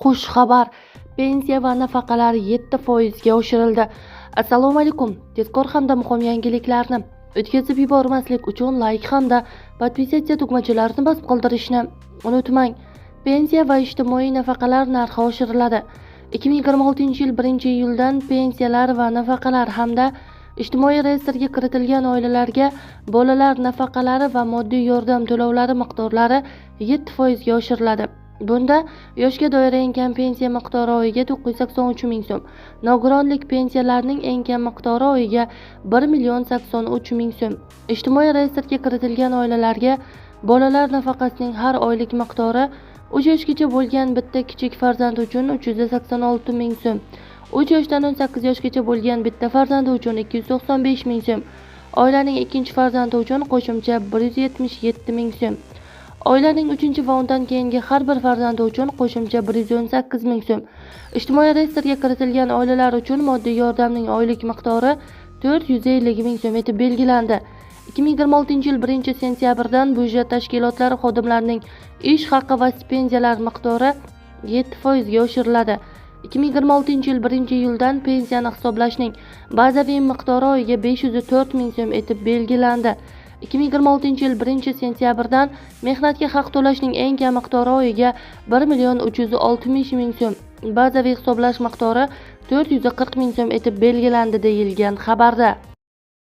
Xush xabar! Pensiya va nafaqalar 7% ga oshirildi. Assalomu alaykum. Tezkor hamda muhim yangiliklarni o'tkazib yubormaslik uchun like hamda podpisatsiya tugmachalarini bosib qoldirishni unutmang. Pensiya va ijtimoiy nafaqalar narxi oshiriladi. 2026-yil 1-iyuldan pensiyalar va nafaqalar hamda ijtimoiy reyestrga kiritilgan oilalarga bolalar nafaqalari va moddiy yordam to'lovlari miqdorlari 7% ga oshiriladi. Bunda yoshga doir eng kam pensiya miqdori oyiga 983 ming so'm, nogironlik pensiyalarining eng kam miqdori oyiga 1,83 million so'm. Ijtimoiy reyestrga kiritilgan oilalarga bolalar nafaqasining har oylik miqdori 3 yoshgacha bo'lgan bitta kichik farzand uchun 386 ming so'm, 3 yoshdan 18 yoshgacha bo'lgan bitta farzandi uchun 295 ming so'm, oilaning ikkinchi farzandi uchun qo'shimcha 177 ming so'm. Oilaning 3 va undan keyingi har bir farzandi uchun qo'shimcha 118 ming so'm. Ijtimoiy reyestrga kiritilgan oilalar uchun moddiy yordamning oylik miqdori 450 ming so'm etib belgilandi. 2026-yil 1-sentyabrdan byudjet tashkilotlari xodimlarining ish haqi va stipendiyalar miqdori 7% ga oshiriladi. 2026-yil 1-iyuldan pensiyani hisoblashning bazaviy miqdori oyiga 504 ming so'm etib belgilandi. 2026-yil 1-sentyabrdan mehnatga haq to'lashning eng kam miqdori oyiga 1,360 ming so'm, bazaviy hisoblash miqdori 440 ming so'm etib belgilandi deyilgan xabarda.